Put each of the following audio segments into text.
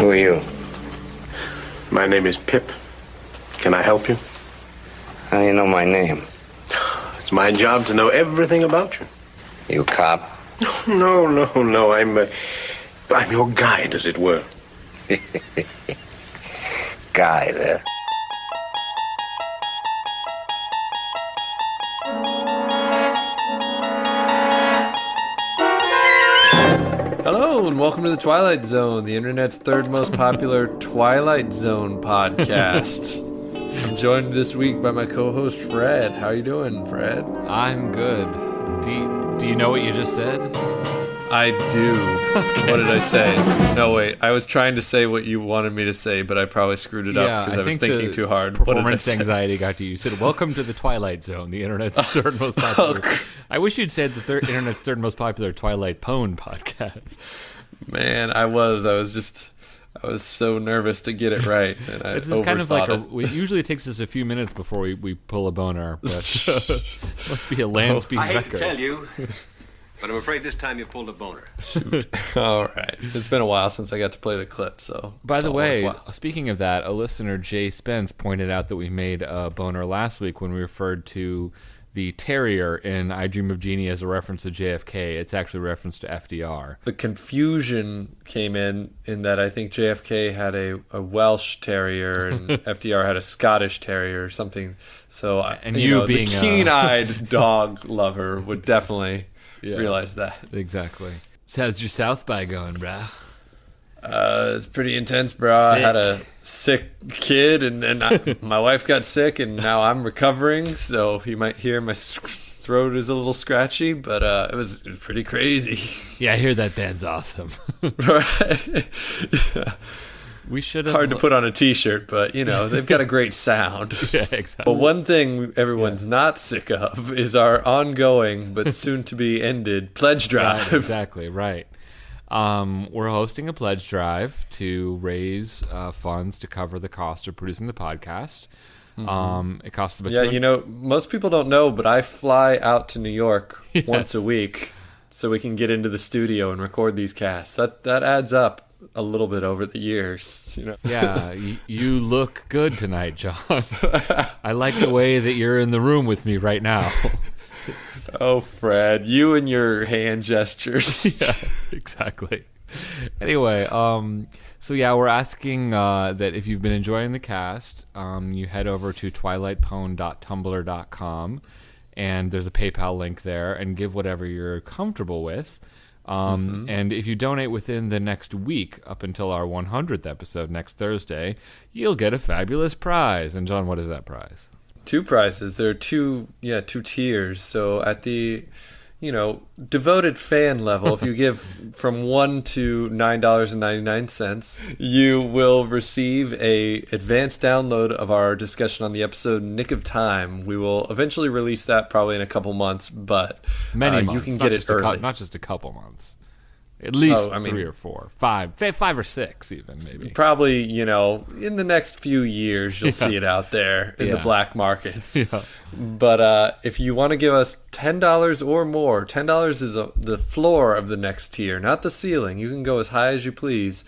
Who are you? My name is Pip. Can I help you? How do you know my name? It's my job to know everything about you. You a cop? No. I'm your guide, as it were. Guide, huh? Hello, and welcome to the Twilight Zone, the internet's third most popular Twilight Zone podcast. I'm joined this week by my co-host, Fred. How you doing, Fred? I'm good. Do you know what you just said? I do. Okay. What did I say? No, wait. I was trying to say what you wanted me to say, but I probably screwed it up because I was thinking too hard. Performance anxiety got to you. You said, welcome to the Twilight Zone, the internet's third most popular. I wish you'd said the internet's third most popular Twilight Pwn podcast. Man, I was so nervous to get it right. And I This is kind of like usually it takes us a few minutes before we pull a boner, but must be a land speed record. I hate to tell you, but I'm afraid this time you pulled a boner. Shoot. All right. It's been a while since I got to play the clip, so. By the way, speaking of that, a listener, Jay Spence, pointed out that we made a boner last week when we referred to the terrier in I Dream of Jeannie as a reference to JFK. It's actually a reference to FDR. The confusion came in that I think JFK had a Welsh terrier and FDR had a Scottish terrier or something. So, and you being the keen-eyed dog lover would definitely realize that. Exactly. So how's your South by going, brah? It's pretty intense, bro. I had a sick kid, and then my wife got sick, and now I'm recovering. So you might hear my throat is a little scratchy, but it was pretty crazy. Yeah, I hear that band's awesome. Right? Yeah. We should have. Hard to put on a T-shirt, but they've got a great sound. Yeah, exactly. But one thing everyone's not sick of is our ongoing but soon to be ended pledge drive. Right, exactly right. We're hosting a pledge drive to raise funds to cover the cost of producing the podcast. Mm-hmm. It costs about most people don't know, but I fly out to New York once a week so we can get into the studio and record these casts. That adds up a little bit over the years. Yeah, you look good tonight, John. I like the way that you're in the room with me right now. Oh, Fred, you and your hand gestures. Yeah, exactly. Anyway, we're asking that if you've been enjoying the cast, you head over to twilightpwn.tumblr.com, and there's a PayPal link there, and give whatever you're comfortable with. And if you donate within the next week, up until our 100th episode next Thursday, you'll get a fabulous prize. And John, what is that prize? 2 prizes. There are two tiers. So at the, devoted fan level, if you give from $1 to $9.99, you will receive a advanced download of our discussion on the episode Nick of Time. We will eventually release that probably in a couple months, but many months. You can get it early. Not just a couple months. At least 3 or 4, 5 or 6 even, maybe. Probably, in the next few years, you'll see it out there in the black markets. Yeah. But if you want to give us $10 or more, $10 is the floor of the next tier, not the ceiling. You can go as high as you please.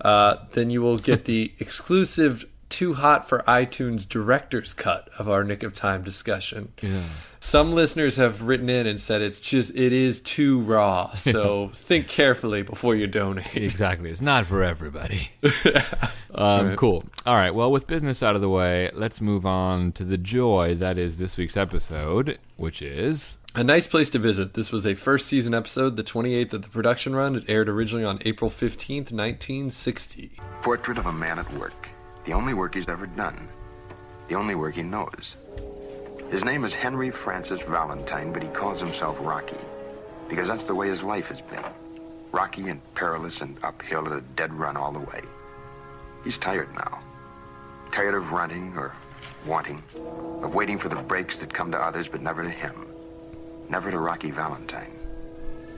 Then you will get the exclusive Too Hot for iTunes director's cut of our Nick of Time discussion. Yeah. Some listeners have written in and said it is too raw, so think carefully before you donate. Exactly. It's not for everybody. Cool. All right, well, with business out of the way, let's move on to the joy that is this week's episode, which is... A nice place to visit. This was a first season episode, the 28th of the production run. It aired originally on April 15th, 1960. Portrait of a man at work. The only work he's ever done. The only work he knows. His name is Henry Francis Valentine, but he calls himself Rocky, because that's the way his life has been. Rocky and perilous and uphill at a dead run all the way. He's tired now. Tired of running or wanting, of waiting for the breaks that come to others but never to him. Never to Rocky Valentine.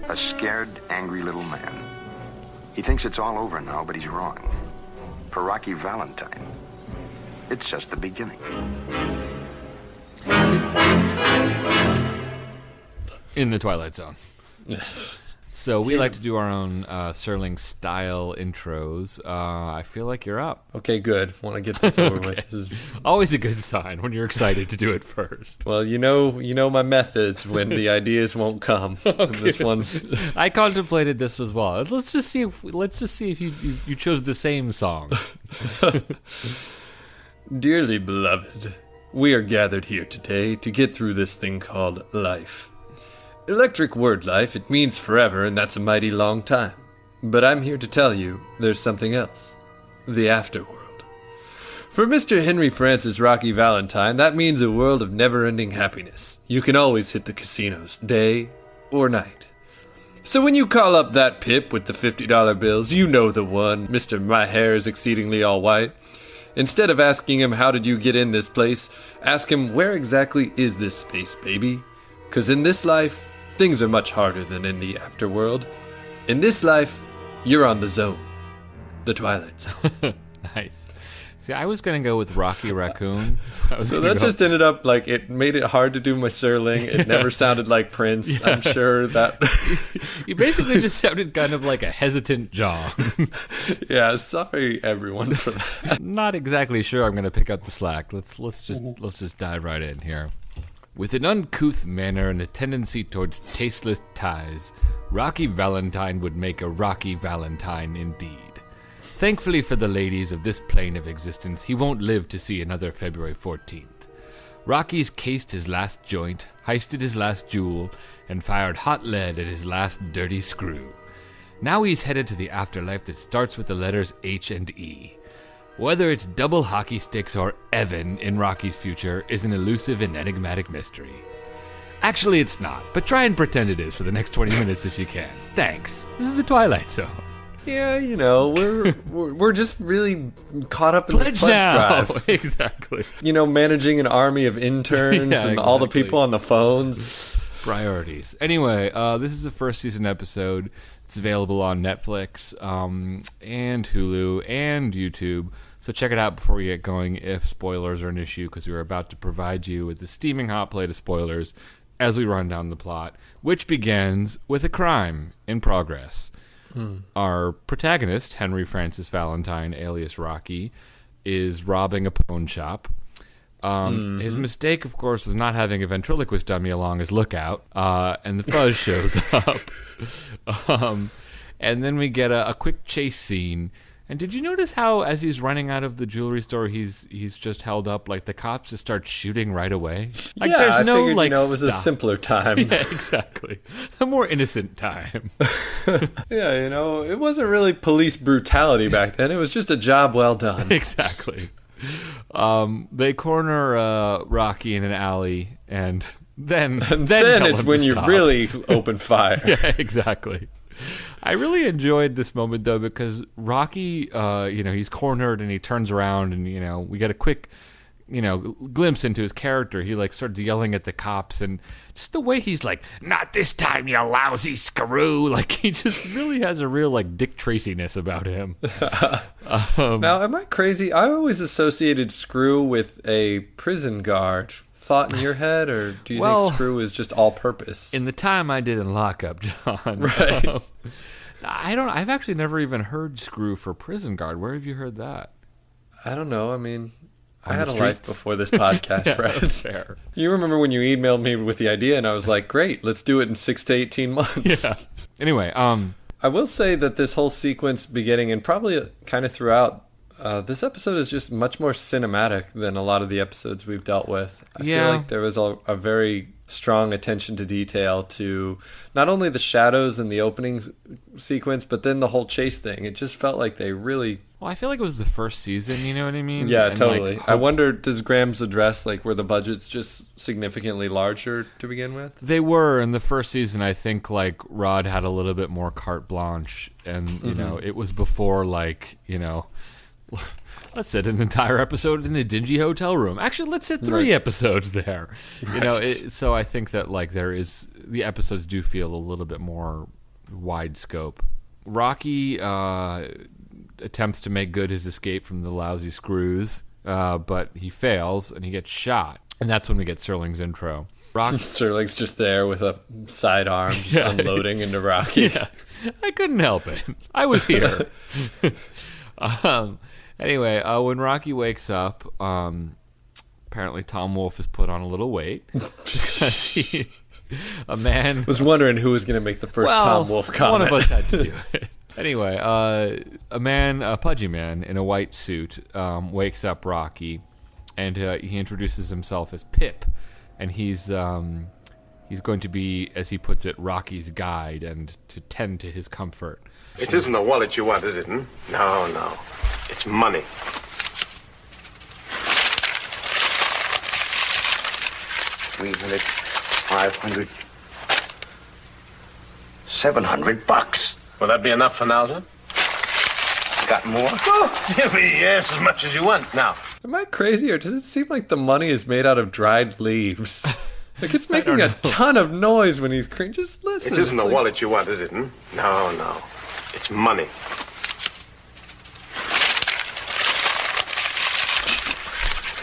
A scared, angry little man. He thinks it's all over now, but he's wrong. For Rocky Valentine, it's just the beginning. In the Twilight Zone. Yes. So we like to do our own Serling-style intros. I feel like you're up. Okay, good. Want to get this over with. This is always a good sign when you're excited to do it first. Well, you know my methods when the ideas won't come. Okay. This one, I contemplated this as well. Let's just see if you chose the same song. Dearly beloved, we are gathered here today to get through this thing called life. Electric word life, it means forever, and that's a mighty long time. But I'm here to tell you there's something else. The afterworld. For Mr. Henry Francis Rocky Valentine, that means a world of never-ending happiness. You can always hit the casinos, day or night. So when you call up that pip with the $50 bills, you know the one, Mr. My Hair is Exceedingly All White. Instead of asking him, how did you get in this place, ask him, where exactly is this space, baby? 'Cause in this life, things are much harder than in the afterworld. In this life, you're on the zone. The Twilight Zone. Nice. See, I was going to go with Rocky Raccoon. So that just ended up like, it made it hard to do my Serling. It never sounded like Prince. Yeah. I'm sure that... You basically just sounded kind of like a hesitant John. Yeah, sorry everyone for that. Not exactly sure I'm going to pick up the slack. Let's just dive right in here. With an uncouth manner and a tendency towards tasteless ties, Rocky Valentine would make a Rocky Valentine indeed. Thankfully for the ladies of this plane of existence, he won't live to see another February 14th. Rocky's cased his last joint, heisted his last jewel, and fired hot lead at his last dirty screw. Now he's headed to the afterlife that starts with the letters H and E. Whether it's double hockey sticks or Evan in Rocky's future is an elusive and enigmatic mystery. Actually, it's not, but try and pretend it is for the next 20 minutes if you can. Thanks. This is the Twilight Zone. Yeah, you know, we're just really caught up in this pledge drive. Exactly. You know, managing an army of interns and all the people on the phones. Priorities. Anyway, this is a first season episode. It's available on Netflix and Hulu and YouTube. So check it out before we get going if spoilers are an issue, because we are about to provide you with the steaming hot plate of spoilers as we run down the plot, which begins with a crime in progress. Our protagonist, Henry Francis Valentine, alias Rocky, is robbing a pawn shop. His mistake, of course, was not having a ventriloquist dummy along as lookout, and the fuzz shows up. And then we get a quick chase scene. And did you notice how, as he's running out of the jewelry store, he's just held up, like the cops just start shooting right away? Like, yeah, there's no, I figured, like, it was a simpler time. Yeah, exactly. A more innocent time. Yeah, it wasn't really police brutality back then. It was just a job well done. Exactly. They corner Rocky in an alley, and then it's when you really open fire. Yeah, exactly. I really enjoyed this moment, though, because Rocky, he's cornered and he turns around and, we get a quick, glimpse into his character. He, starts yelling at the cops, and just the way he's like, "Not this time, you lousy screw." Like, he just really has a real, Dick Tracy-ness about him. Now, am I crazy? I always associated Screw with a prison guard. Thought in your head, or do you think Screw is just all-purpose? In the time I did in lockup, John. Right. I've actually never even heard Screw for prison guard. Where have you heard that? I don't know. I mean, I had a life before this podcast, Yeah, right? Fair. You remember when you emailed me with the idea, and I was like, great, let's do it in 6 to 18 months. Yeah. Anyway, I will say that this whole sequence beginning, and probably kind of throughout, this episode is just much more cinematic than a lot of the episodes we've dealt with. I feel like there was a very strong attention to detail to not only the shadows in the opening sequence, but then the whole chase thing. It just felt like they really... Well, I feel like it was the first season, you know what I mean? Yeah, and totally. I wonder, does Graham's address, were the budgets just significantly larger to begin with? They were. In the first season, I think, Rod had a little bit more carte blanche, and, it was before, let's sit an entire episode in a dingy hotel room. Actually, let's sit 3 episodes there. Right. So I think that the episodes do feel a little bit more wide scope. Rocky attempts to make good his escape from the lousy screws, but he fails and he gets shot. And that's when we get Serling's intro. Serling's just there with a sidearm, just unloading into Rocky. Yeah, I couldn't help it. I was here. Anyway, when Rocky wakes up, apparently Tom Wolfe has put on a little weight because a man was wondering who was going to make the first Tom Wolfe comment. One of us had to do it. Anyway, a pudgy man in a white suit, wakes up Rocky, and he introduces himself as Pip, and he's going to be, as he puts it, Rocky's guide and to tend to his comfort. It isn't a wallet you want, is it? Hmm? No. It's money. $300, $500, $700. Will that be enough for now, sir? Got more? Oh, yes, as much as you want. Now. Am I crazy, or does it seem like the money is made out of dried leaves? Like, it's making a ton of noise when he's just listen. It isn't a wallet you want, is it? Hmm? No. It's money.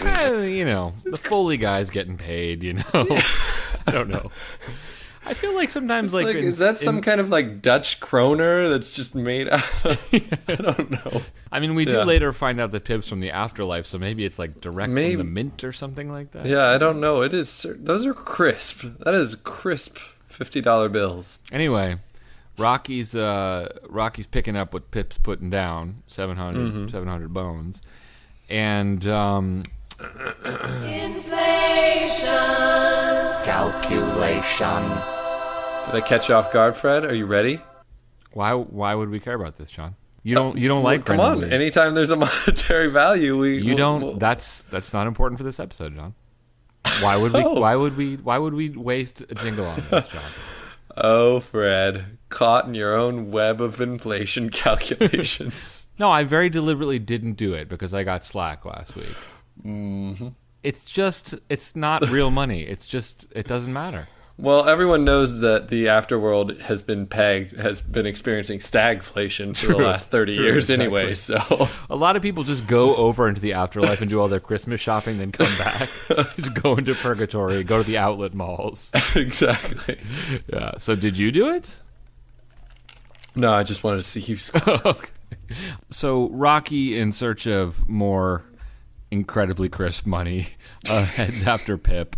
The Foley guy's getting paid, I don't know. I feel like sometimes, is that some kind of, Dutch kroner that's just made out of... I don't know. I mean, we do later find out that Pip's from the afterlife, so maybe it's, direct from the mint or something like that. Yeah, I don't know. It is... Those are crisp. That is crisp $50 bills. Anyway, Rocky's picking up what Pip's putting down, 700 bones, and... Inflation. Calculation. Did I catch you off guard, Fred? Are you ready? Why would we care about this, John? You don't like come Brendan on. Lee. Anytime there's a monetary value, that's not important for this episode, John. Why would we why would we waste a jingle on this, John? Oh, Fred, caught in your own web of inflation calculations. No, I very deliberately didn't do it because I got slack last week. Mm-hmm. It's not real money. It doesn't matter. Well, everyone knows that the afterworld has been experiencing stagflation for the last 30 years anyway, so... A lot of people just go over into the afterlife and do all their Christmas shopping, then come back. Just go into purgatory, go to the outlet malls. Exactly. Yeah, so did you do it? No, I just wanted to see you score. Okay. So Rocky, in search of more incredibly crisp money, heads after Pip.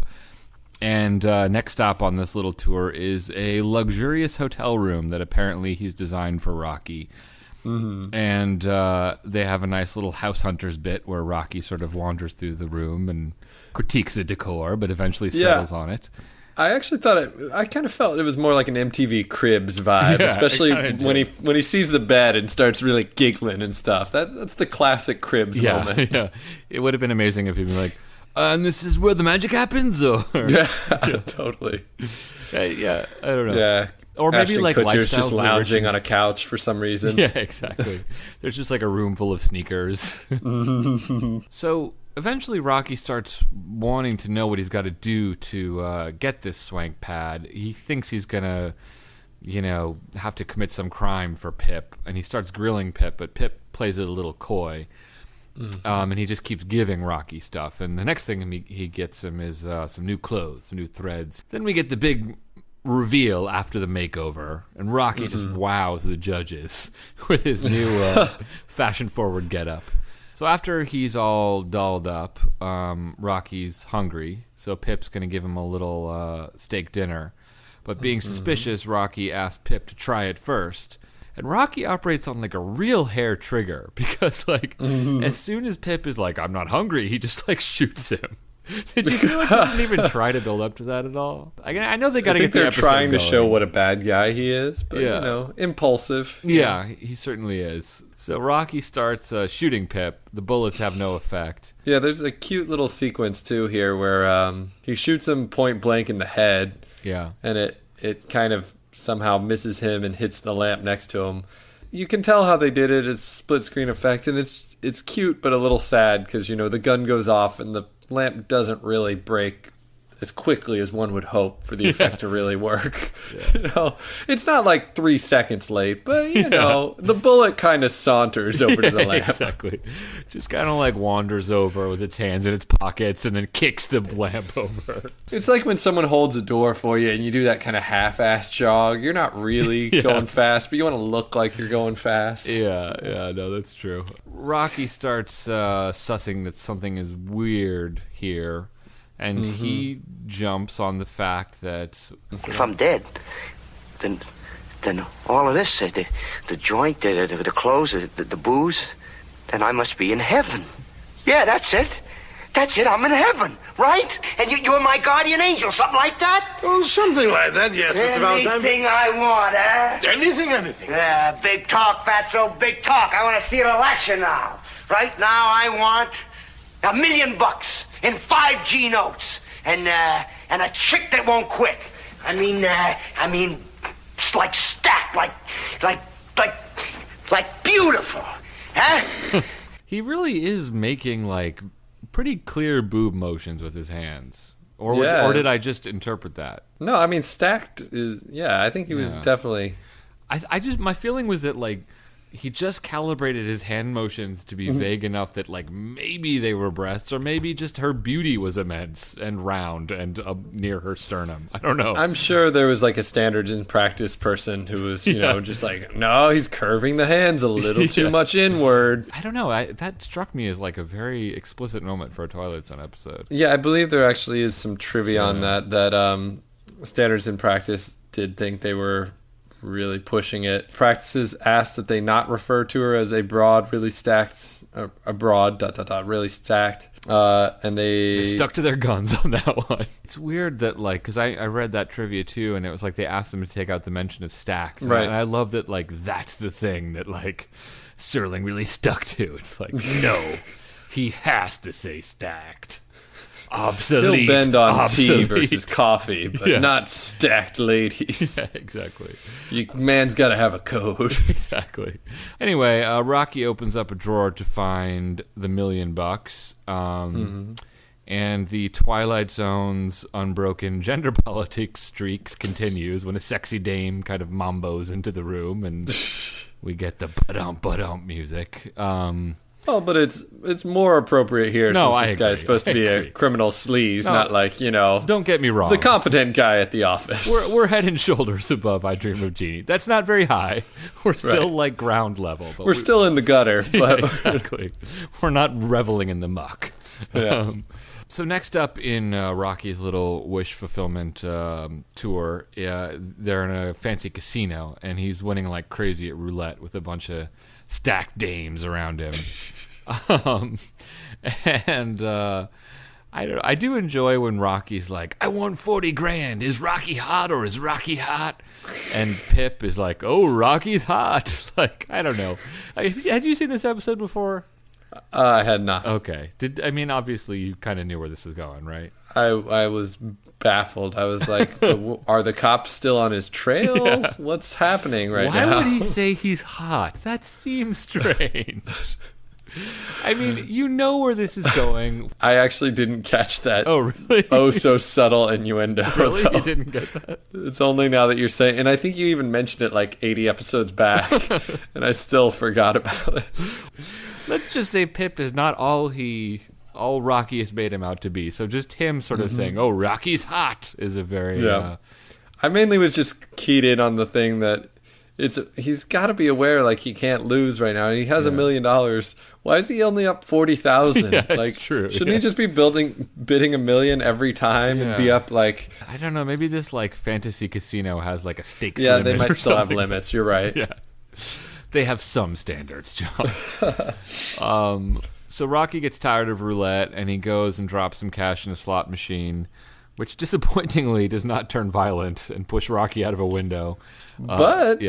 And next stop on this little tour is a luxurious hotel room that apparently he's designed for Rocky. Mm-hmm. And they have a nice little house hunters bit where Rocky sort of wanders through the room and critiques the decor, but eventually settles on it. I actually thought I kind of felt it was more like an MTV Cribs vibe, especially when he sees the bed and starts really giggling and stuff. That's the classic Cribs moment. Yeah, it would have been amazing if he'd been like, and this is where the magic happens, or yeah, totally. Yeah, I don't know. Yeah, or maybe Ashton like Kutcher's Lifestyles just lounging on a couch for some reason. Yeah, exactly. There's just like a room full of sneakers. So eventually, Rocky starts wanting to know what he's got to do to get this swank pad. He thinks he's gonna, have to commit some crime for Pip, and he starts grilling Pip, but Pip plays it a little coy. Mm-hmm. And he just keeps giving Rocky stuff. And the next thing he gets him is some new clothes, some new threads. Then we get the big reveal after the makeover. And Rocky just wows the judges with his new fashion-forward getup. So after he's all dolled up, Rocky's hungry. So Pip's going to give him a little steak dinner. But being suspicious, Rocky asks Pip to try it first. And Rocky operates on like a real hair trigger because as soon as Pip is like, I'm not hungry, he just shoots him. Did you feel like they didn't even try to build up to that at all? I know they got to get the they're episode trying to going. show what a bad guy he is, but impulsive. Yeah, he certainly is. So Rocky starts shooting Pip. The bullets have no effect. Yeah, there's a cute little sequence too here where he shoots him point blank in the head. Yeah. And it kind of somehow misses him and hits the lamp next to him. You can tell how they did it. It's split screen effect, and it's cute but a little sad because the gun goes off and the lamp doesn't really break as quickly as one would hope for the effect to really work. It's not like 3 seconds late, but the bullet kind of saunters over to the lamp. Exactly. Just kind of like wanders over with its hands in its pockets and then kicks the lamp over. It's like when someone holds a door for you and you do that kind of half-ass jog. You're not really going fast, but you want to look like you're going fast. Yeah, no, that's true. Rocky starts sussing that something is weird here, and he jumps on the fact that If I'm dead, then all of this, the joint, the clothes, the booze, then I must be in heaven. Yeah, that's it. That's it, I'm in heaven, right? And you're my guardian angel, something like that? Oh, something like that, yes, Mr. Valentine. Anything I want, huh? Anything. Yeah, big talk, fatso, big talk. I want to see it in action now. Right now, I want $1 million in 5G notes and a chick that won't quit. I mean, it's like stacked, like beautiful, huh? he really is making like pretty clear boob motions with his hands. Or did I just interpret that? No, I mean, stacked is, I think he was definitely... I just, my feeling was that, like, he just calibrated his hand motions to be vague enough that, like, maybe they were breasts, or maybe just her beauty was immense and round and near her sternum. I don't know. I'm sure there was, like, a standards in practice person who was, you know, just like, no, he's curving the hands a little too much inward. I don't know. That struck me as, like, a very explicit moment for a Twilight Zone episode. Yeah, I believe there actually is some trivia on that standards in practice did think they were really pushing it. Practices asked that they not refer to her as a broad, really stacked, really stacked, and they stuck to their guns on that one. It's weird that, like, because I read that trivia too, and it was like they asked them to take out the mention of stacked, right? And I love that, like, that's the thing that, like, Serling really stuck to. It's like, no, he has to say stacked. Obsolete. He'll bend on obsolete. tea versus coffee, but not stacked ladies. Yeah, exactly. Man's got to have a code. Exactly. Anyway, Rocky opens up a drawer to find the $1 million. And the Twilight Zone's unbroken gender politics streaks continues when a sexy dame kind of mambos into the room, and we get the ba-dum music. Well, but it's more appropriate here since this guy's supposed to be a criminal sleaze, not like, Don't get me wrong. the competent guy at the office. We're head and shoulders above I Dream of Jeannie. That's not very high. We're still like ground level. But we're still in the gutter, but exactly. We're not reveling in the muck. Yeah. So next up in Rocky's little wish fulfillment tour, they're in a fancy casino, and he's winning like crazy at roulette with a bunch of stacked dames around him. I do enjoy when Rocky's like, I won 40 grand. Is Rocky hot or is Rocky hot? And Pip is like, oh, Rocky's hot. Like, I don't know. Had you seen this episode before? I had not. Okay. Obviously you kind of knew where this is going, right? I was baffled. I was like, are the cops still on his trail? Yeah. What's happening now? Why would he say he's hot? That seems strange. I mean, you know where this is going. I actually didn't catch that. Oh, really? Oh, so subtle innuendo. Really? Though. You didn't get that? It's only now that you're saying, and I think you even mentioned it like 80 episodes back, and I still forgot about it. Let's just say Pip is not all Rocky has made him out to be. So just him sort of saying, oh, Rocky's hot is a very... I mainly was just keyed in on the thing that he's got to be aware, like, he can't lose right now. He has $1 million. Why is he only up 40,000? Yeah, like, true. Shouldn't he just be bidding $1 million every time and be up like? I don't know. Maybe this like fantasy casino has like a stakes Yeah, limit. they might or still have something. limits. You're right. Yeah, they have some standards, John. So Rocky gets tired of roulette and he goes and drops some cash in a slot machine, which disappointingly does not turn violent and push Rocky out of a window. But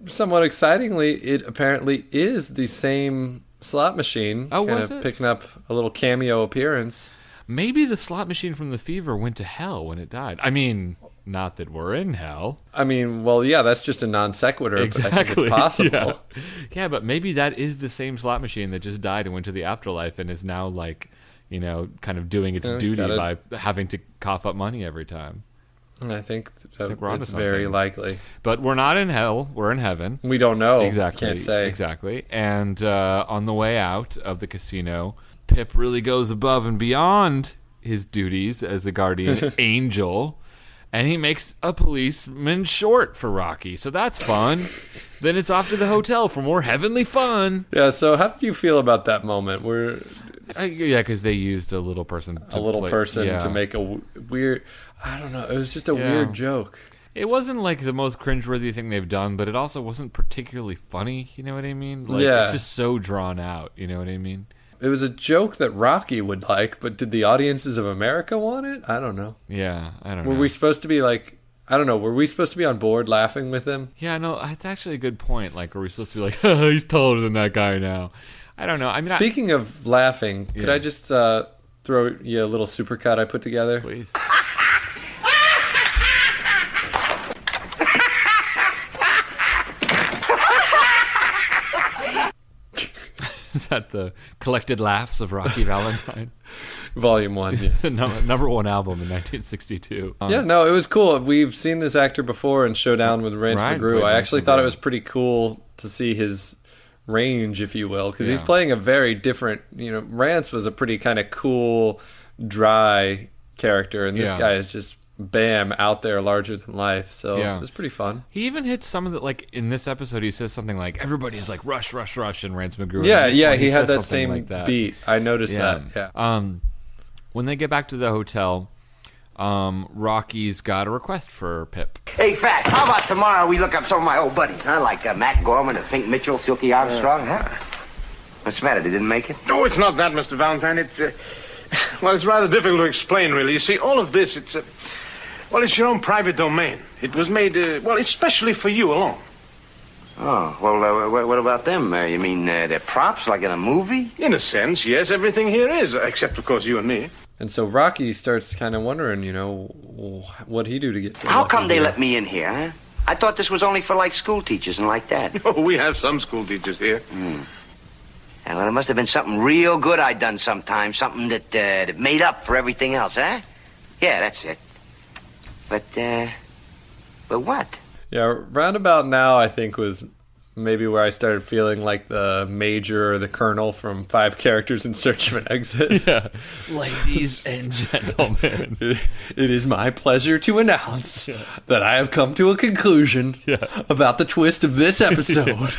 somewhat excitingly, it apparently is the same slot machine. Oh, kind was of it? picking up a little cameo appearance. Maybe the slot machine from The Fever went to hell when it died. I mean, not that we're in hell. I mean, well, yeah, that's just a non sequitur, Exactly. but I think it's possible. Yeah, but maybe that is the same slot machine that just died and went to the afterlife and is now like kind of doing its duty by having to cough up money every time. I think we're onto it's very something. likely. But we're not in hell. We're in heaven. We don't know. Exactly. Can't say. Exactly. And on the way out of the casino, Pip really goes above and beyond his duties as a guardian angel, and he makes a policeman short for Rocky. So that's fun. Then it's off to the hotel for more heavenly fun. Yeah, so how did you feel about that moment? Because they used a little person to make a weird... I don't know. It was just a weird joke. It wasn't like the most cringeworthy thing they've done, but it also wasn't particularly funny. You know what I mean? It's just so drawn out. You know what I mean? It was a joke that Rocky would like, but did the audiences of America want it? I don't know. Yeah, I don't know. Were we supposed to be like... I don't know. Were we supposed to be on board laughing with him? Yeah, no, that's actually a good point. Like, are we supposed to be like, he's taller than that guy now? I don't know. I mean, Speaking of laughing, could I just throw you a little supercut I put together? Please. Is that the collected laughs of Rocky Valentine? Volume 1, yes. Number 1 album in 1962. Yeah, no, it was cool. We've seen this actor before in Showdown with Rance McGrew. I actually thought it was pretty cool to see his range, if you will, because he's playing a very different... Rance was a pretty kind of cool, dry character, and this guy is just... bam, out there, larger than life. So it was pretty fun. He even hit some of the, like, in this episode, he says something like, everybody's like, rush, rush, rush, and Rance McGrew. He had that same beat. I noticed that. Yeah. When they get back to the hotel, Rocky's got a request for Pip. Hey, Fat, how about tomorrow we look up some of my old buddies, huh? Like Matt Gorman, Fink Mitchell, Silky Armstrong, huh? What's the matter? They didn't make it? No, it's not that, Mr. Valentine. It's, well, it's rather difficult to explain, really. You see, all of this, it's your own private domain. It was made, especially for you alone. Oh, well, what about them? You mean they're props, like in a movie? In a sense, yes. Everything here is, except, of course, you and me. And so Rocky starts kind of wondering, what'd he do to get so How come they let me in here, huh? I thought this was only for, like, school teachers and like that. Oh, we have some school teachers here. And well, it must have been something real good I'd done sometime, something that made up for everything else, huh? Yeah, that's it. But what? Yeah, roundabout now, I think, was maybe where I started feeling like the major or the colonel from 5 Characters in Search of an Exit. Yeah. Ladies and gentlemen. It is my pleasure to announce that I have come to a conclusion about the twist of this episode.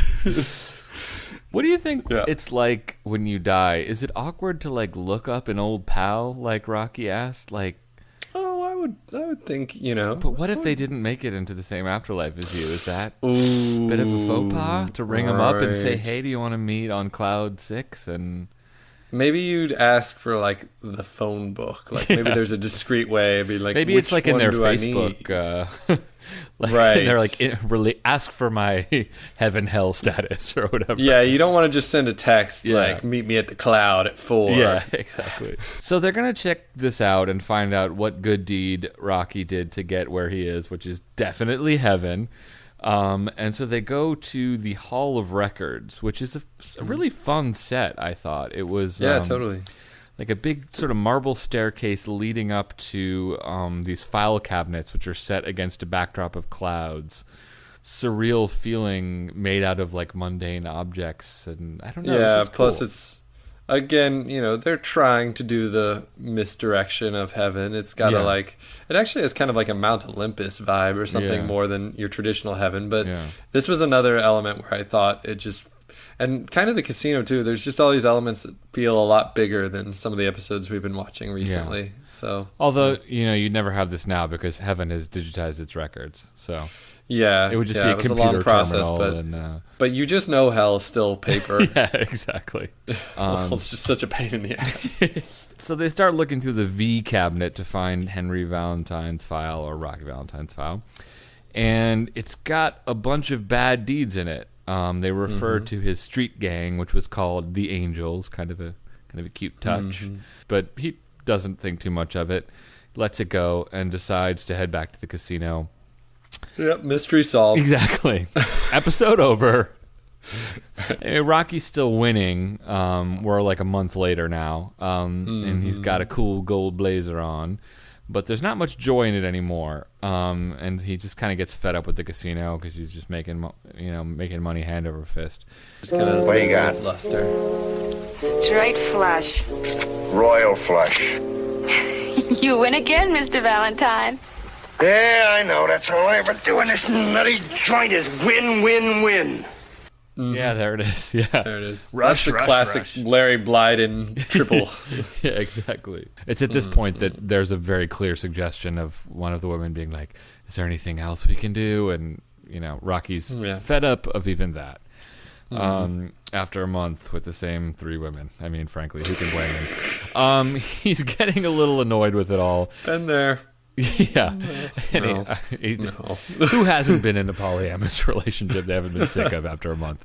What do you think it's like when you die? Is it awkward to, like, look up an old pal, like Rocky asked? Like, I would think, But what if they didn't make it into the same afterlife as you? Is that a bit of a faux pas to ring them up and say, hey, do you want to meet on Cloud 6? And maybe you'd ask for, like, the phone book. Like, maybe there's a discreet way. It'd be like, maybe it's like in their Facebook. Right. They're like, really ask for my heaven-hell status or whatever. Yeah, you don't want to just send a text like, meet me at the Cloud at 4. Yeah, exactly. So they're going to check this out and find out what good deed Rocky did to get where he is, which is definitely heaven. And so they go to the Hall of Records, which is a really fun set, I thought. It was... totally. Like a big sort of marble staircase leading up to these file cabinets, which are set against a backdrop of clouds. Surreal feeling made out of, like, mundane objects. And I don't know. Yeah, it's plus cool. it's, again, they're trying to do the misdirection of heaven. It's got to, like, it actually has kind of like a Mount Olympus vibe or something more than your traditional heaven. But this was another element where I thought it just... And kind of the casino, too. There's just all these elements that feel a lot bigger than some of the episodes we've been watching recently. Yeah. So, although, you'd never have this now because heaven has digitized its records. So yeah, it would just be a computer long process, terminal. But you just know hell's still paper. Yeah, exactly. It's just such a pain in the ass. So they start looking through the V cabinet to find Henry Valentine's file or Rocky Valentine's file. And it's got a bunch of bad deeds in it. They refer to his street gang, which was called the Angels, kind of a cute touch. But he doesn't think too much of it, lets it go, and decides to head back to the casino. Yep, mystery solved. Exactly. Episode over. Anyway, Rocky's still winning. We're like a month later now, and he's got a cool gold blazer on. But there's not much joy in it anymore, and he just kind of gets fed up with the casino because he's just making money hand over fist. Just kind of What do you got? luster. Straight flush. Royal flush. You win again, Mr. Valentine. Yeah, I know. That's all I ever do in this nutty joint is win, win, win. Yeah, there it is. Yeah, There it is. Rush, That's the rush, classic rush. Larry Blyden triple. yeah, exactly. It's at this point that there's a very clear suggestion of one of the women being like, "Is there anything else we can do?" And Rocky's fed up of even that. After a month with the same 3 women. I mean, frankly, who can blame him? He's getting a little annoyed with it all. Been there. Yeah. And who hasn't been in a polyamorous relationship they haven't been sick of after a month?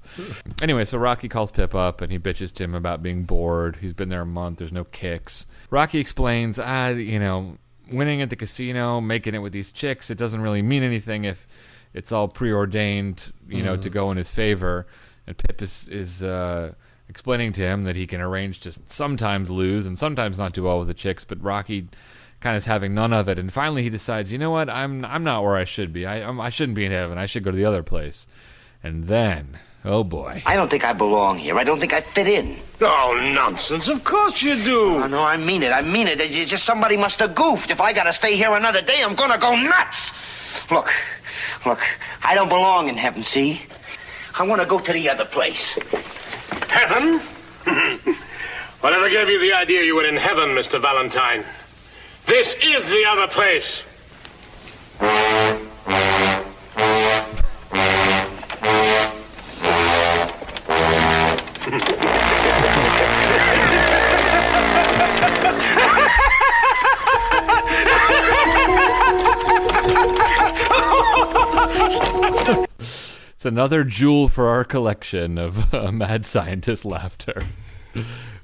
Anyway, so Rocky calls Pip up and he bitches to him about being bored. He's been there a month. There's no kicks. Rocky explains, winning at the casino, making it with these chicks, it doesn't really mean anything if it's all preordained, to go in his favor. And Pip is explaining to him that he can arrange to sometimes lose and sometimes not do well with the chicks, but Rocky kind of is having none of it. And finally he decides, you know what, I'm not where I should be. I shouldn't be in heaven. I should go to the other place. And then, oh boy. I don't think I belong here. I don't think I fit in. Oh, nonsense. Of course you do. Oh, no, I mean it. It's just somebody must have goofed. If I gotta stay here another day, I'm gonna go nuts. Look, I don't belong in heaven, see? I want to go to the other place. Heaven? Whatever gave you the idea you were in heaven, Mr. Valentine? This is the other place. It's another jewel for our collection of mad scientist laughter.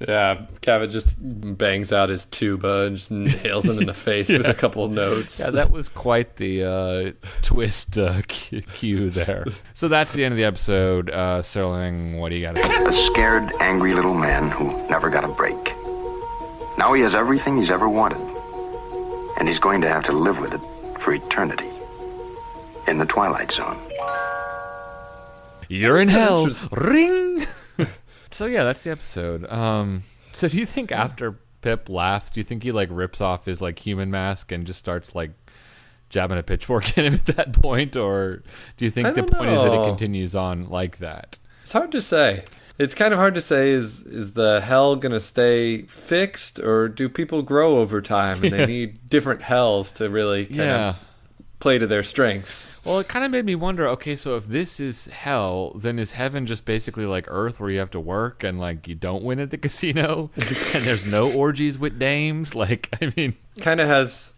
Yeah, Kevin just bangs out his tuba and just nails him in the face with a couple of notes. Yeah, that was quite the twist cue there. So that's the end of the episode. Serling, what do you got to say? A scared, angry little man who never got a break. Now he has everything he's ever wanted. And he's going to have to live with it for eternity. In the Twilight Zone. You're in hell. Ring. So yeah, that's the episode. So do you think after Pip laughs, do you think he rips off his human mask and just starts jabbing a pitchfork at him at that point, or do you think the point is that it continues on like that? It's hard to say. It's kind of hard to say. Is the hell gonna stay fixed, or do people grow over time and they need different hells to really kind of play to their strengths? Well, it kind of made me wonder, okay, so if this is hell, then is heaven just basically like Earth where you have to work and you don't win at the casino and there's no orgies with dames? Kind of has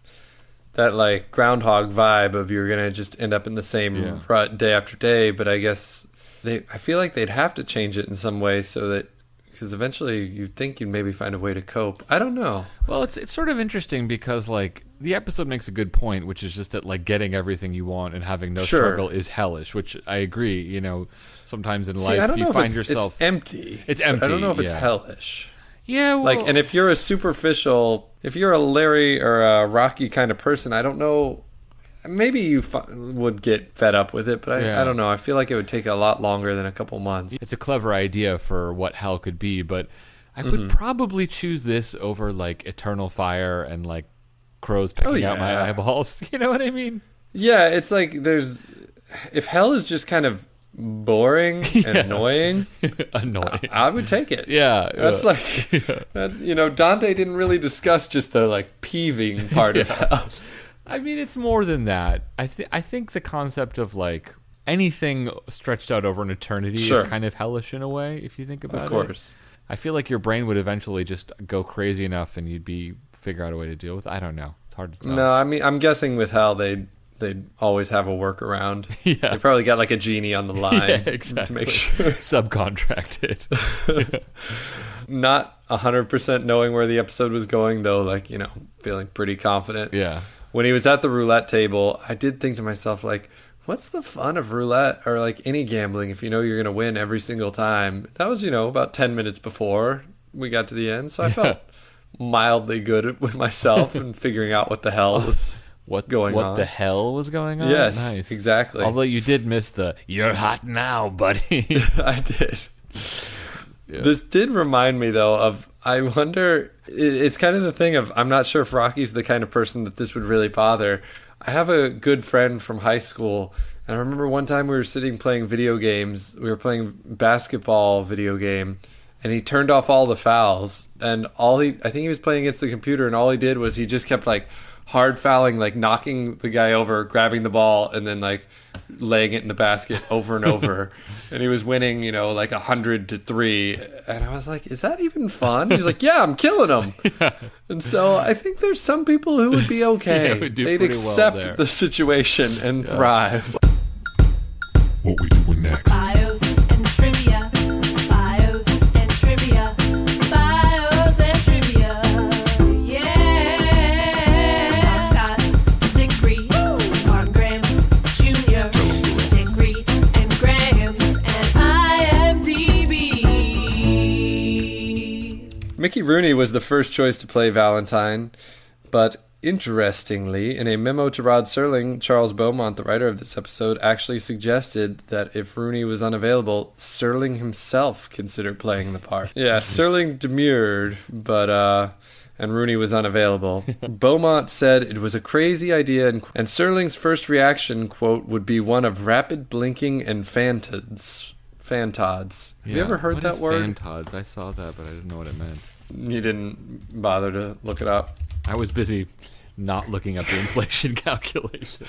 that groundhog vibe of you're gonna just end up in the same rut day after day, but I guess I feel like they'd have to change it in some way so that, because eventually you'd think you'd maybe find a way to cope. I don't know. Well, it's sort of interesting because the episode makes a good point, which is just that getting everything you want and having no struggle is hellish, which I agree. Sometimes in life you find yourself it's empty. It's empty. I don't know if it's hellish. Yeah, well, and if you're a superficial, if you're a Larry or a Rocky kind of person, I don't know. Maybe you would get fed up with it, but I don't know. I feel like it would take a lot longer than a couple months. It's a clever idea for what hell could be, but I would probably choose this over eternal fire and crows pecking out my eyeballs. You know what I mean? Yeah, it's if hell is just kind of boring and annoying, I would take it. Yeah, that's that's, Dante didn't really discuss just the peeving part of hell. I mean, it's more than that. I think the concept of anything stretched out over an eternity is kind of hellish in a way, if you think about it. Of course. I feel like your brain would eventually just go crazy enough and you'd figure out a way to deal with it. I don't know. It's hard to tell. No, I mean, I'm guessing with hell they'd always have a workaround. Yeah. They probably got a genie on the line exactly. to make sure. Subcontracted. Not 100% knowing where the episode was going, though, feeling pretty confident. Yeah. When he was at the roulette table, I did think to myself, what's the fun of roulette or like any gambling if you know you're going to win every single time? That was, about 10 minutes before we got to the end. So I felt mildly good with myself and figuring out what the hell was going on. What the hell was going on? Yes, nice. Exactly. Although you did miss the, you're hot now, buddy. I did. Yeah. This did remind me, though, of, I wonder, it's kind of the thing of, I'm not sure if Rocky's the kind of person that this would really bother. I have a good friend from high school, and I remember one time we were sitting playing video games. We were playing basketball video game, and he turned off all the fouls, and I think he was playing against the computer, and all he did was he just kept, like, hard fouling, like knocking the guy over, grabbing the ball, and then, like, laying it in the basket over and over. And he was winning, like 100-3. And I was like, is that even fun? He's like, yeah, I'm killing him. Yeah. And so I think there's some people who would be okay. Yeah, they'd accept the situation and thrive. What we doing next? Bios and trivia. Bios and trivia. Bios and trivia. Yeah. Scott, Zickery, Martin Grams Jr., Zickery and Grams, and IMDb. Mickey Rooney was the first choice to play Valentine, but interestingly, in a memo to Rod Serling, Charles Beaumont, the writer of this episode, actually suggested that if Rooney was unavailable, Serling himself considered playing the part. Yeah, Serling demurred, and Rooney was unavailable. Beaumont said it was a crazy idea, and Serling's first reaction, quote, would be one of rapid blinking and fantods. Have you ever heard that word? Fantods? I saw that, but I didn't know what it meant. You didn't bother to look it up? I was busy not looking up the inflation calculation.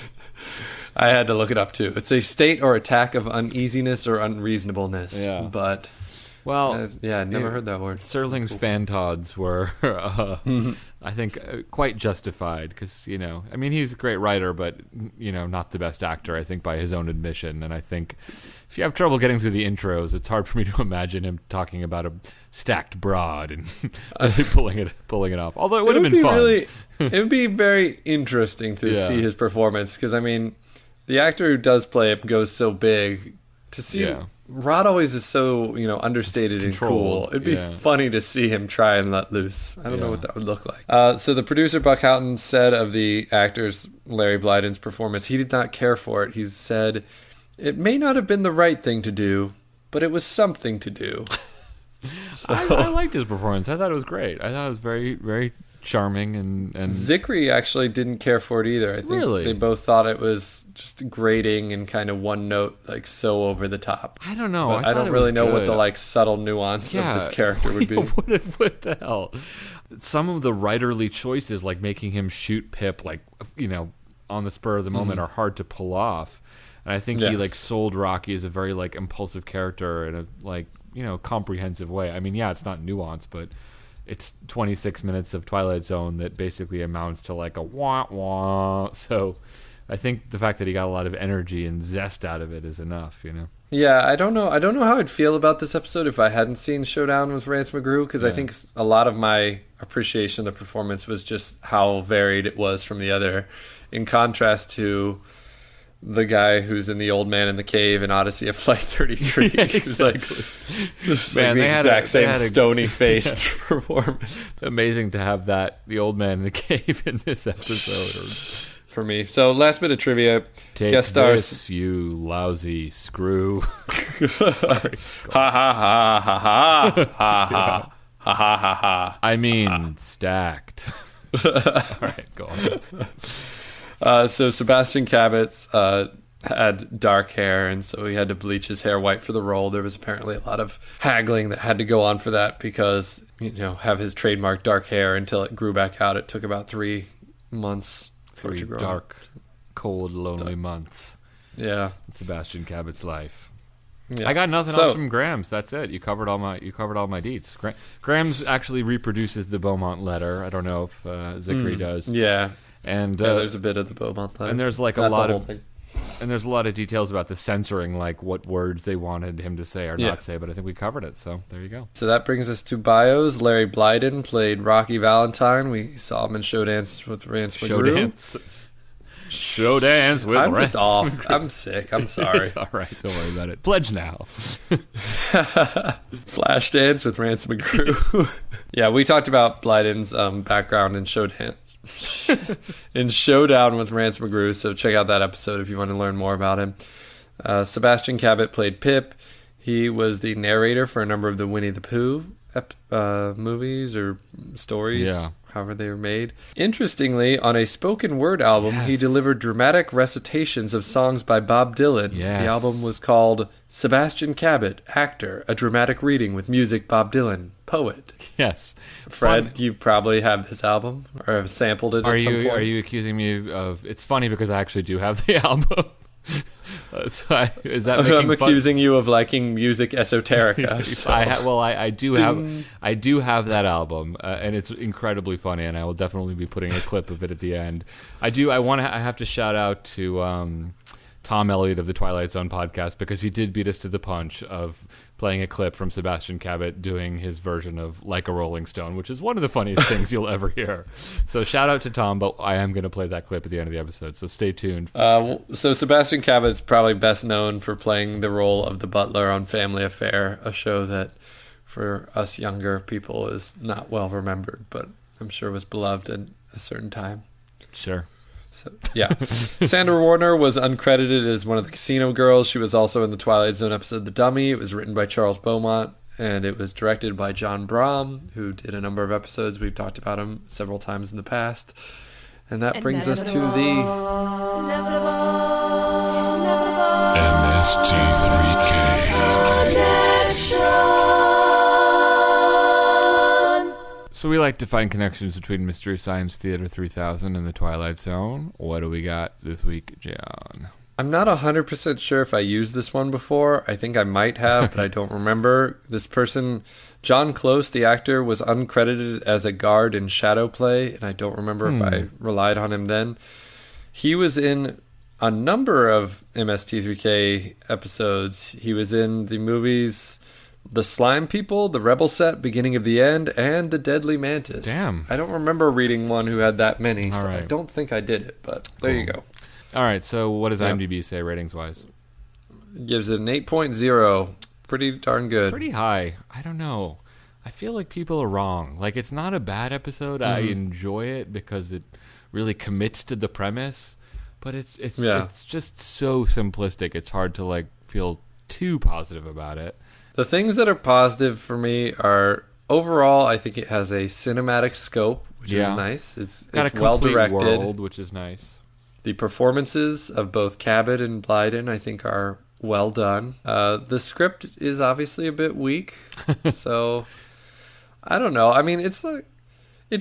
I had to look it up too. It's a state or attack of uneasiness or unreasonableness. Yeah. But, I'd never heard that word. Serling's fantods were, I think, quite justified because, he's a great writer, but, not the best actor, I think, by his own admission. And I think if you have trouble getting through the intros, it's hard for me to imagine him talking about a stacked broad and really pulling it off. Although it would have been fun. It would be very interesting to see his performance because, the actor who does play it goes so big. To see Rod always is so, understated and cool. It'd be funny to see him try and let loose. I don't know what that would look like. So the producer, Buck Houghton, said of the actor's Larry Blyden's performance, he did not care for it. He said, it may not have been the right thing to do, but it was something to do. I liked his performance. I thought it was great. I thought it was very, very charming and Zickery actually didn't care for it either. I think they both thought it was just grating and kind of one note, like so over the top. I don't know. I don't really know what the subtle nuance of this character would be. What the hell? Some of the writerly choices, like making him shoot Pip, on the spur of the moment, are hard to pull off. And I think he sold Rocky as a very impulsive character in a comprehensive way. It's not nuanced, but it's 26 minutes of Twilight Zone that basically amounts to a wah-wah. So I think the fact that he got a lot of energy and zest out of it is enough, Yeah, I don't know how I'd feel about this episode if I hadn't seen Showdown with Rance McGrew, because I think a lot of my appreciation of the performance was just how varied it was from the other, in contrast to the guy who's in The Old Man in the Cave in Odyssey of Flight 33. Yeah, exactly. Man, the exact same stony-faced performance. Amazing to have the Old Man in the Cave in this episode. For me. So, last bit of trivia. Take guest stars. This, you lousy screw. Sorry. Ha ha ha ha ha ha ha ha ha ha ha. I mean, stacked. All right, go on. So Sebastian Cabot had dark hair, and so he had to bleach his hair white for the role. There was apparently a lot of haggling that had to go on for that because, have his trademark dark hair until it grew back out. It took about 3 months. 3 dark, cold, lonely months. Yeah. In Sebastian Cabot's life. Yeah. I got nothing else from Grams. That's it. You covered all my deets. Grams actually reproduces the Beaumont letter. I don't know if Zickery does. Yeah. And there's a bit of the Beaumont letter. And there's a lot of details about the censoring, like what words they wanted him to say or not say, but I think we covered it, so there you go. So that brings us to bios. Larry Blyden played Rocky Valentine. We saw him in Show Dance with Rance McGrew. Show dance with I'm Rance just off. McGrew. I'm sick. I'm sorry. It's all right. Don't worry about it. Pledge now. Flashdance with Rance McGrew. Yeah, we talked about Blyden's background in Showdown with Rance McGrew, so check out that episode if you want to learn more about him. Sebastian Cabot played Pip. He was the narrator for a number of the Winnie the Pooh movies or stories, however they were made. Interestingly, on a spoken word album, he delivered dramatic recitations of songs by Bob Dylan. Yes. The album was called Sebastian Cabot, Actor, a Dramatic Reading with Music, Bob Dylan, Poet. Yes. Fred, you probably have this album or have sampled it at some point. Are you accusing me of... It's funny because I actually do have the album. Is that making I'm fun? accusing you of liking music esoterica. So. I do have that album, and it's incredibly funny, and I will definitely be putting a clip of it at the end. I have to shout out to Tom Elliott of the Twilight Zone podcast, because he did beat us to the punch of playing a clip from Sebastian Cabot doing his version of Like a Rolling Stone, which is one of the funniest things you'll ever hear. So shout out to Tom, but I am going to play that clip at the end of the episode, so stay tuned. So Sebastian Cabot's probably best known for playing the role of the butler on Family Affair, a show that for us younger people is not well remembered, but I'm sure was beloved at a certain time. Sure. So, yeah. Sandra Warner was uncredited as one of the casino girls. She was also in the Twilight Zone episode The Dummy. It was written by Charles Beaumont, and it was directed by John Brom, who did a number of episodes. We've talked about him several times in the past. And that brings us to the... MST3K. So we like to find connections between Mystery Science Theater 3000 and the Twilight Zone. What do we got this week, John? I'm not 100% sure if I used this one before. I think I might have, but I don't remember. This person, John Close, the actor, was uncredited as a guard in Shadow Play, and I don't remember if I relied on him then. He was in a number of MST3K episodes. He was in the movies The Slime People, The Rebel Set, Beginning of the End, and The Deadly Mantis. Damn. I don't remember reading one who had that many, so right. I don't think I did it, but there you go. All right, so what does IMDb say ratings-wise? Gives it an 8.0. Pretty darn good. Pretty high. I don't know. I feel like people are wrong. Like, it's not a bad episode. I enjoy it because it really commits to the premise, but it's just so simplistic. It's hard to like feel too positive about it. The things that are positive for me are, overall, I think it has a cinematic scope, which is nice. It's got a well complete directed. world, which is nice. The performances of both Cabot and Blyden, I think, are well done. The script is obviously a bit weak, so I don't know. I mean, it's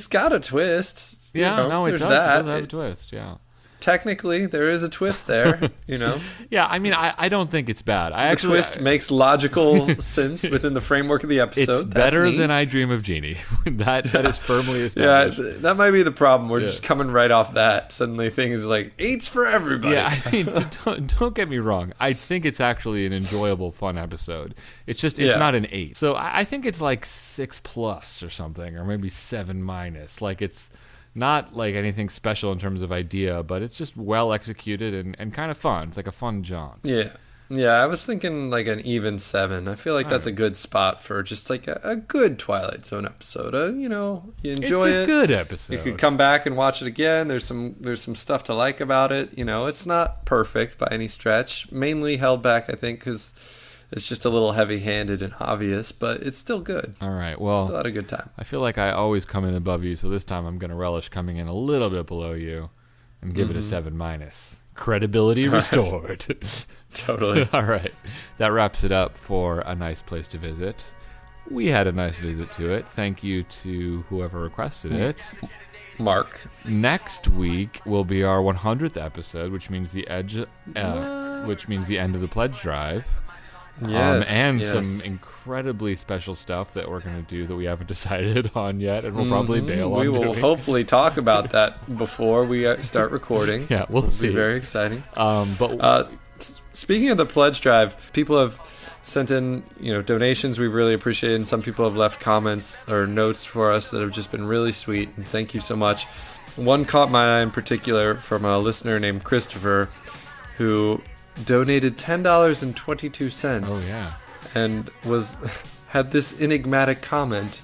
got a twist. Yeah, no, it does. It does have a twist. Yeah. Technically, there is a twist there, you know? Yeah, I mean, I don't think it's bad. The twist makes logical sense within the framework of the episode. It's better than I Dream of Jeannie. that is firmly established. Yeah, that might be the problem. We're just coming right off that. Suddenly things like, 8's for everybody. Yeah, I mean, don't get me wrong. I think it's actually an enjoyable, fun episode. It's just, it's not an 8. So I think it's like 6+ or something, or maybe 7-. Like, it's not like anything special in terms of idea, but it's just well executed and kind of fun. It's like a fun jaunt. Yeah, I was thinking like an even 7. I feel like that's a good spot for just like a good Twilight Zone episode. You know, you enjoy it. It's a good episode. You could come back and watch it again. There's some stuff to like about it. You know, it's not perfect by any stretch. Mainly held back, I think, because it's just a little heavy-handed and obvious, but it's still good. All right, well, still had a good time. I feel like I always come in above you, so this time I'm going to relish coming in a little bit below you and give it a 7-. Credibility restored. Totally. All right, that wraps it up for A Nice Place to Visit. We had a nice visit to it. Thank you to whoever requested it. Mark. Next week will be our 100th episode, which means the end of the pledge drive. Yes, some incredibly special stuff that we're going to do that we haven't decided on yet, and we'll probably bail on We will doing. hopefully talk about that before we start recording. Yeah, we'll see. It'll be very exciting. speaking of the pledge drive, people have sent in, donations we've really appreciated, and some people have left comments or notes for us that have just been really sweet, and thank you so much. One caught my eye in particular from a listener named Christopher, who donated $10.22. Oh, yeah. And had this enigmatic comment: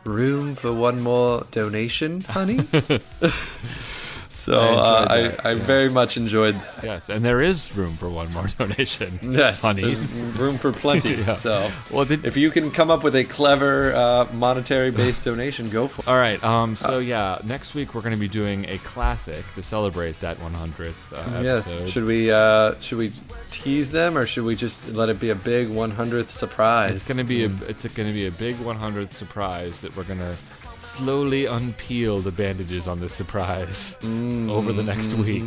"Room for one more donation, honey?" So I very much enjoyed that. Yes, and there is room for one more donation. Yes, honey. there's room for plenty. Yeah. So if you can come up with a clever monetary-based donation, go for it. All right. Next week we're going to be doing a classic to celebrate that 100th episode. Yes. Should we tease them, or should we just let it be a big 100th surprise? It's going to be a big 100th surprise that we're going to slowly unpeel the bandages on this surprise over the next week.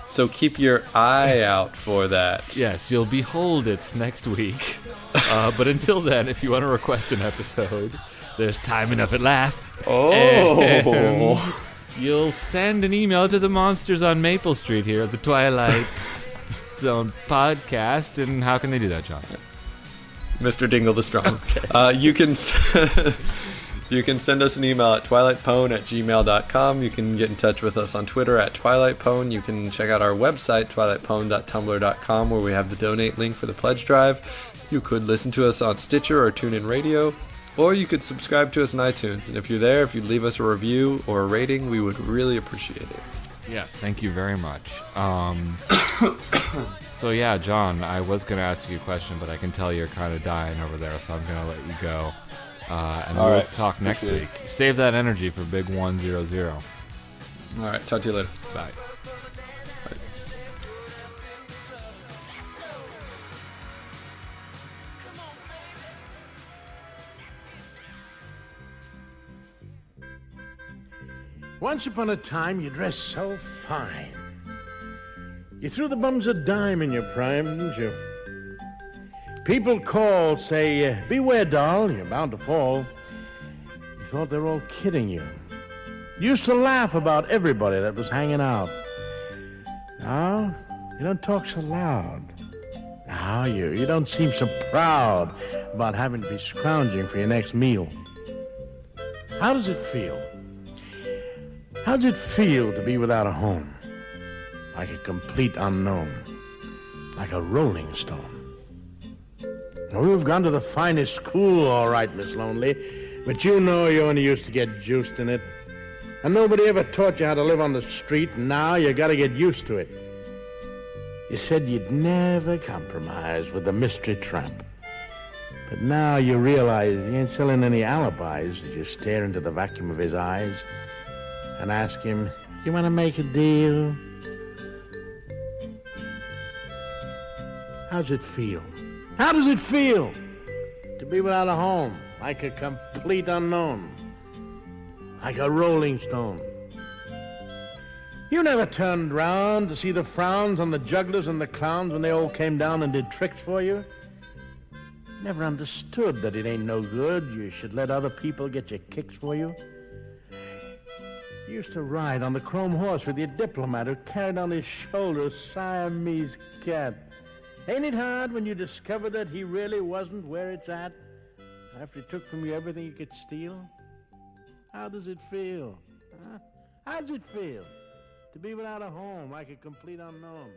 So keep your eye out for that. Yes, you'll behold it next week. But until then, if you want to request an episode, there's time enough at last. Oh. And you'll send an email to the monsters on Maple Street here at the Twilight Zone podcast. And how can they do that, John? Mr. Dingle the Strong. Okay. You can send us an email at twilightpwn@gmail.com. You can get in touch with us on Twitter at twilightpwn. You can check out our website, twilightpwn.tumblr.com, where we have the donate link for the pledge drive. You could listen to us on Stitcher or TuneIn Radio, or you could subscribe to us on iTunes. And if you're there, if you'd leave us a review or a rating, we would really appreciate it. Yes, thank you very much. So yeah, John, I was going to ask you a question, but I can tell you're kind of dying over there, so I'm going to let you go. And we'll talk next week. Save that energy for Big 100. All right, talk to you later. Bye. Once upon a time, you dressed so fine. You threw the bums a dime in your prime, didn't you? People call, say, beware, doll, you're bound to fall. You thought they were all kidding you. You used to laugh about everybody that was hanging out. Now, you don't talk so loud. Now, you don't seem so proud about having to be scrounging for your next meal. How does it feel? How does it feel to be without a home? Like a complete unknown. Like a rolling stone. Now, we've gone to the finest school, all right, Miss Lonely, but you know you only used to get juiced in it. And nobody ever taught you how to live on the street, and now you got to get used to it. You said you'd never compromise with the mystery tramp. But now you realize he ain't selling any alibis as you stare into the vacuum of his eyes and ask him, you want to make a deal? How's it feel? How does it feel to be without a home, like a complete unknown, like a rolling stone? You never turned round to see the frowns on the jugglers and the clowns when they all came down and did tricks for you? Never understood that it ain't no good. You should let other people get your kicks for you. You used to ride on the chrome horse with your diplomat who carried on his shoulder a Siamese cat. Ain't it hard when you discover that he really wasn't where it's at after he took from you everything he could steal? How does it feel? Huh? How does it feel to be without a home like a complete unknown?